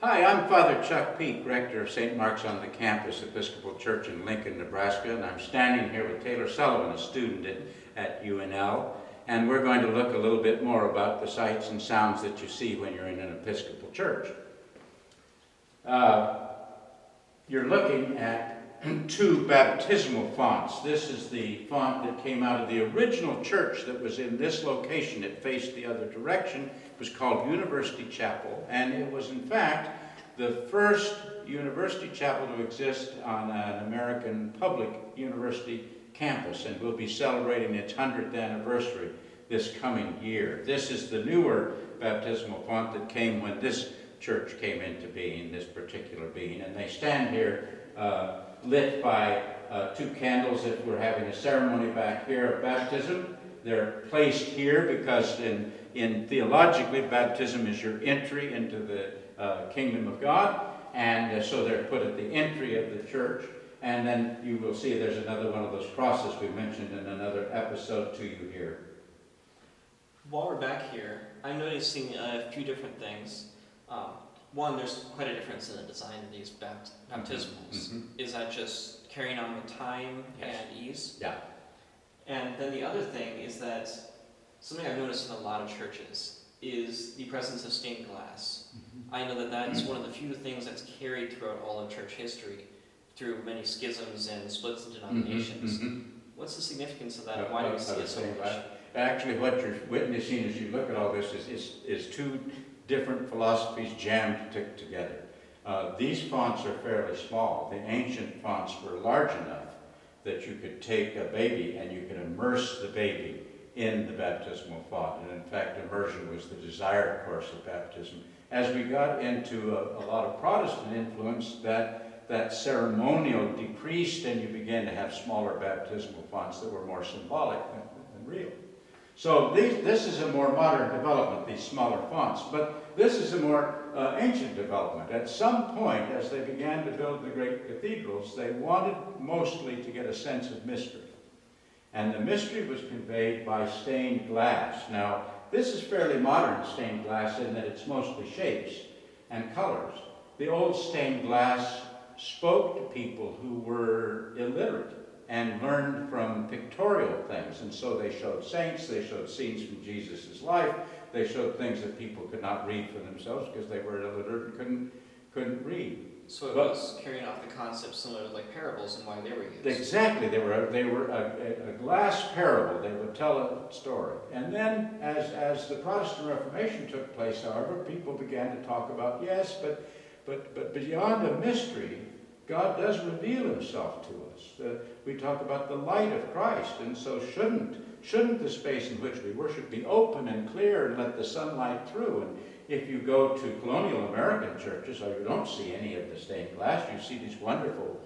Hi, I'm Father Chuck Peak, rector of St. Mark's on the Campus Episcopal Church in Lincoln, Nebraska, and I'm standing here with Taylor Sullivan, a student at UNL, and we're going to look a little bit more about the sights and sounds that you see when you're in an Episcopal church. You're looking at two baptismal fonts. This is the font that came out of the original church that was in this location. It faced the other direction. It was called University Chapel, and it was in fact the first university chapel to exist on an American public university campus, and we'll be celebrating its 100th anniversary this coming year. This is the newer baptismal font that came when this church came into being, this particular being, and they stand here lit by two candles if we're having a ceremony back here of baptism. They're placed here because in theologically, baptism is your entry into the kingdom of God, and so they're put at the entry of the church. And then you will see there's another one of those crosses we mentioned in another episode to you here. While we're back here, I'm noticing a few different things. One, there's quite a difference in the design of these baptismals. Mm-hmm. Is that just carrying on with time Yes. and ease? Yeah. And then the other thing is that something I've noticed in a lot of churches is the presence of stained glass. Mm-hmm. I know that that's one of the few things that's carried throughout all of church history through many schisms and splits in denominations. Mm-hmm. What's the significance of that, and why do we see it so much? Actually, what you're witnessing as you look at all this is two different philosophies jammed together. These fonts are fairly small. The ancient fonts were large enough that you could take a baby and you could immerse the baby in the baptismal font. And in fact, immersion was the desired course of baptism. As we got into a lot of Protestant influence, that ceremonial decreased and you began to have smaller baptismal fonts that were more symbolic than real. So this is a more modern development, these smaller fonts, but this is a more ancient development. At some point, as they began to build the great cathedrals, they wanted mostly to get a sense of mystery. And the mystery was conveyed by stained glass. Now, this is fairly modern stained glass in that it's mostly shapes and colors. The old stained glass spoke to people who were illiterate and learned from pictorial things. And so they showed saints, they showed scenes from Jesus' life, they showed things that people could not read for themselves because they were illiterate and couldn't read. So it was carrying off the concept similar to like parables and why they were used. Exactly, they were a glass parable. They would tell a story. And then as the Protestant Reformation took place, however, people began to talk about, yes, but beyond a mystery, God does reveal himself to us. We talk about the light of Christ, and so shouldn't the space in which we worship be open and clear and let the sunlight through? And if you go to colonial American churches, or you don't see any of the stained glass, you see these wonderful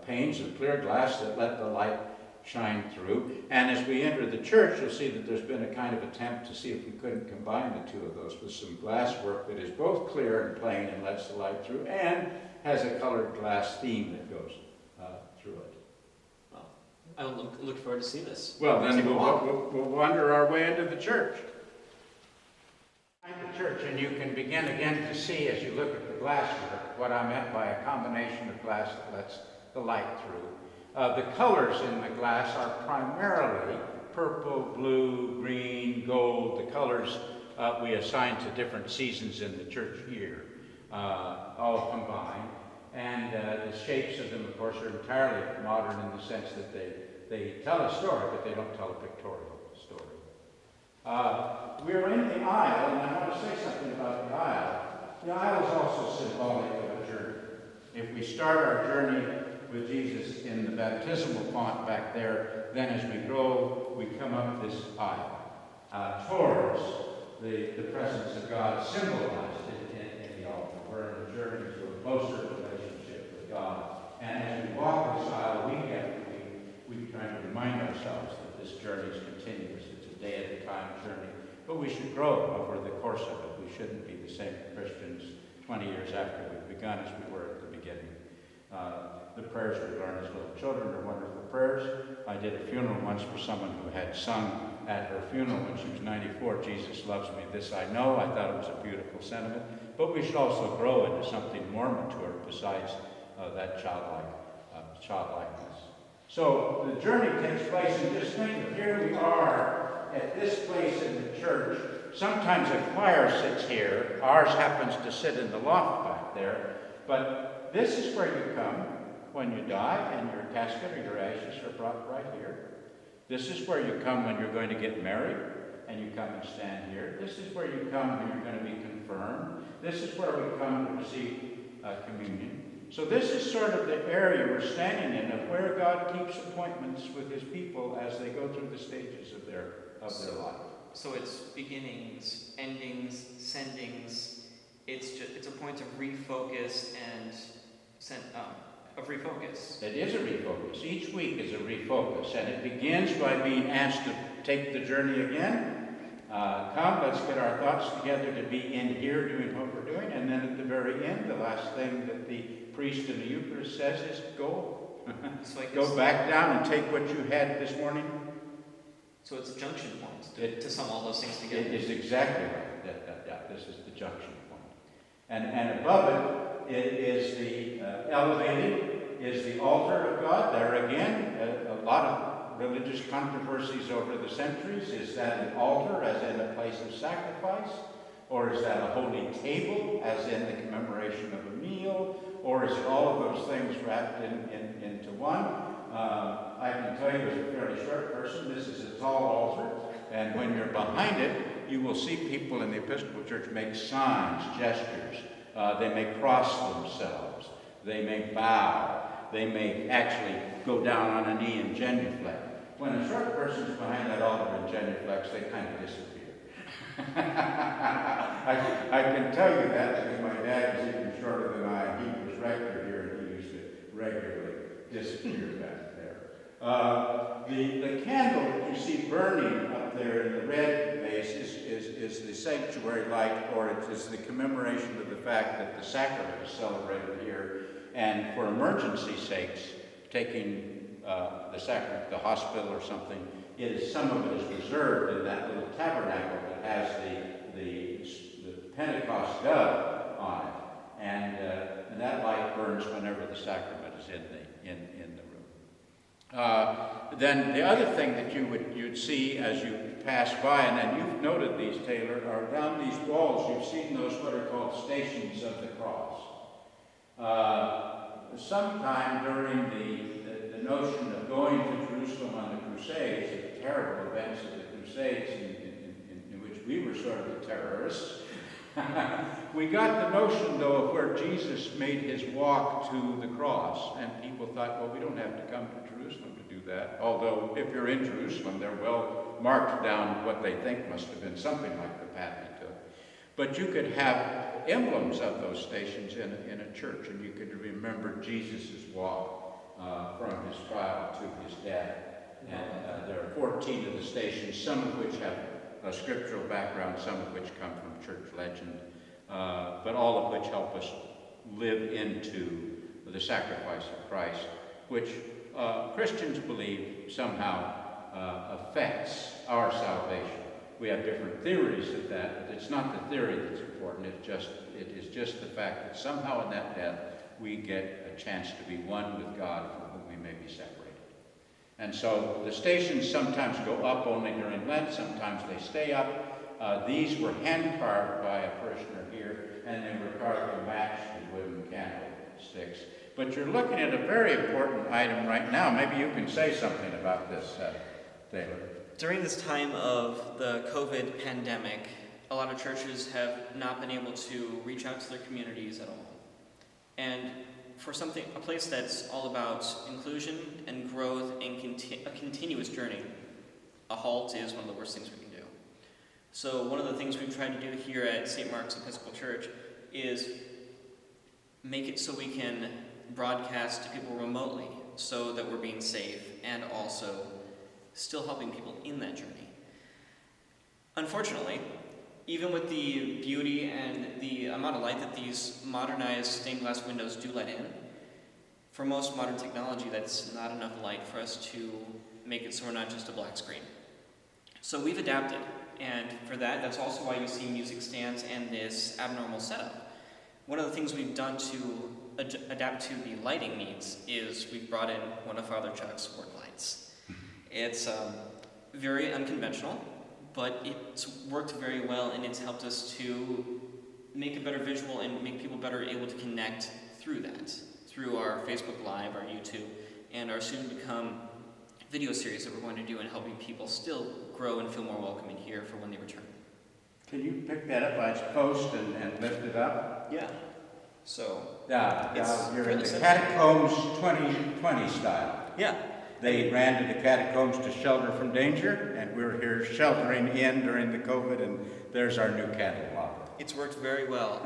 panes of clear glass that let the light shine through. And as we enter the church, you'll see that there's been a kind of attempt to see if we couldn't combine the two of those with some glass work that is both clear and plain and lets the light through, and has a colored glass theme that goes through it. Well, I look forward to see this. Well, then we'll wander our way into the church. The church, and you can begin again to see as you look at the glass work what I meant by a combination of glass that lets the light through. The colors in the glass are primarily purple, blue, green, gold, the colors we assign to different seasons in the church year, all combined. And the shapes of them, of course, are entirely modern in the sense that they tell a story, but they don't tell a pictorial story. We're in the aisle, and I want to say something about the aisle. The aisle is also symbolic of a journey. If we start our journey with Jesus in the baptismal font back there, then as we grow, we come up this aisle towards the presence of God symbolized in the altar. We're on a journey to a closer relationship with God. And as we walk this aisle week after week, we try to remind ourselves that this journey is continuous. It's a day-at-a-time journey. But we should grow over the course of it. We shouldn't be the same Christians 20 years after we've begun as we were at the beginning. The prayers we learn as little children are wonderful prayers. I did a funeral once for someone who had sung at her funeral when she was 94, "Jesus loves me, this I know." I thought it was a beautiful sentiment. But we should also grow into something more mature besides that childlikeness. So the journey takes place, and just think of, here we are at this place in the church. Sometimes a choir sits here. Ours happens to sit in the loft back there. But this is where you come when you die, and your casket or your ashes are brought right here. This is where you come when you're going to get married, and you come and stand here. This is where you come when you're going to be confirmed. This is where we come to receive communion. So this is sort of the area we're standing in of where God keeps appointments with his people as they go through the stages of their life. So it's beginnings, endings, sendings. It's a point of refocus and of refocus. It is a refocus. Each week is a refocus, and it begins by being asked to take the journey again. Come, let's get our thoughts together to be in here doing what we're doing, and then at the very end, the last thing that the priest in the Eucharist says is, go. So Go back down and take what you had this morning. So it's a junction point to sum all those things together. It is exactly right. This is the junction point. And above it is the elevated, is the altar of God. There again, a lot of religious controversies over the centuries. Is that an altar, as in a place of sacrifice? Or is that a holy table, as in the commemoration of a meal? Or is it all of those things wrapped into one? I can tell you, as a fairly short person, this is a tall altar, and when you're behind it, you will see people in the Episcopal Church make signs, gestures. They may cross themselves. They may bow. They may actually go down on a knee and genuflect. When a short person is behind that altar and genuflects, they kind of disappear. I can tell you that because my dad was even shorter than I. He was rector here, and he used to regularly disappear back there. The candle that you see burning up there in the red base is the sanctuary light, or it is the commemoration of the fact that the sacrament is celebrated here. And for emergency sakes, taking the sacrament to the hospital or something, some of it is reserved in that little tabernacle that has the Pentecost dove on it. And that light burns whenever the sacrament is in the room. Then the other thing that you'd see as you pass by, and then you've noted these, Taylor, are down these walls. You've seen those what are called Stations of the Cross. Sometime during the notion of going to Jerusalem on the Crusades, the terrible events of the Crusades in which we were sort of the terrorists, we got the notion, though, of where Jesus made his walk to the cross, and people thought, well, we don't have to come to Jerusalem to do that. Although, if you're in Jerusalem, they're well marked down what they think must have been something like the path he took. But you could have emblems of those stations in a church, and you could remember Jesus' walk from his trial to his death. And there are 14 of the stations, some of which have a scriptural background, some of which come from church legend, but all of which help us live into the sacrifice of Christ, which Christians believe somehow affects our salvation. We have different theories of that, but it's not the theory that's important. It is just the fact that somehow in that death we get a chance to be one with God, from whom we may be separated. And so the stations sometimes go up only during Lent, sometimes they stay up. These were hand-carved by a parishioner here, and they were carved to match the wooden candlesticks. But you're looking at a very important item right now. Maybe you can say something about this, Taylor. During this time of the COVID pandemic, a lot of churches have not been able to reach out to their communities at all. And for a place that's all about inclusion and growth and a continuous journey, a halt is one of the worst things we can do. So one of the things we've tried to do here at St. Mark's Episcopal Church is make it so we can broadcast to people remotely so that we're being safe and also still helping people in that journey. Unfortunately, even with the beauty and the amount of light that these modernized stained glass windows do let in, for most modern technology, that's not enough light for us to make it so we're not just a black screen. So we've adapted, and for that's also why you see music stands and this abnormal setup. One of the things we've done to adapt to the lighting needs is we've brought in one of Father Chuck's work lights. It's very unconventional, but it's worked very well, and it's helped us to make a better visual and make people better able to connect through that, through our Facebook Live, our YouTube, and our soon-to-become video series that we're going to do in helping people still grow and feel more welcome in here for when they return. Can you pick that up by its post and lift it up? Yeah. So, Yeah, It's you're in fairly the simple. Catacombs 2020 style. yeah. They ran to the catacombs to shelter from danger, and we're here sheltering in during the COVID, and there's our new catalog. It's worked very well.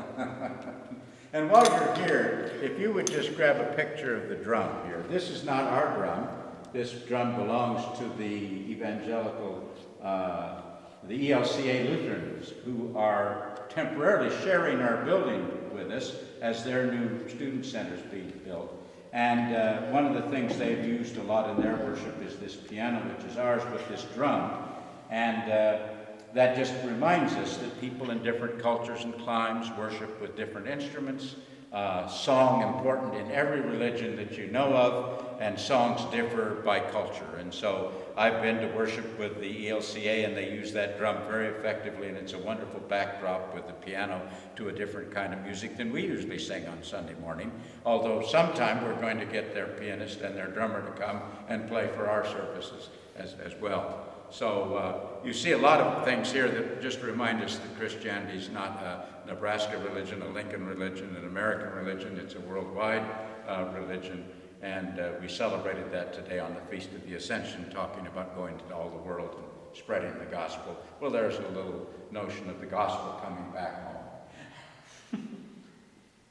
And while you're here, if you would just grab a picture of the drum here. This is not our drum. This drum belongs to the evangelical, the ELCA Lutherans, who are temporarily sharing our building with us as their new student center is being built. And one of the things they've used a lot in their worship is this piano, which is ours, with this drum. And that just reminds us that people in different cultures and climes worship with different instruments. Song important in every religion that you know of, and songs differ by culture. And so I've been to worship with the ELCA, and they use that drum very effectively, and it's a wonderful backdrop with the piano to a different kind of music than we usually sing on Sunday morning. Although sometime we're going to get their pianist and their drummer to come and play for our services as well. So you see a lot of things here that just remind us that Christianity is not a Nebraska religion, a Lincoln religion, an American religion. It's a worldwide religion. And we celebrated that today on the Feast of the Ascension, talking about going to all the world and spreading the gospel. Well, there's a little notion of the gospel coming back home.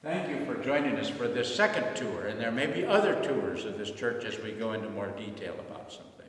Thank you for joining us for this second tour, and there may be other tours of this church as we go into more detail about some things.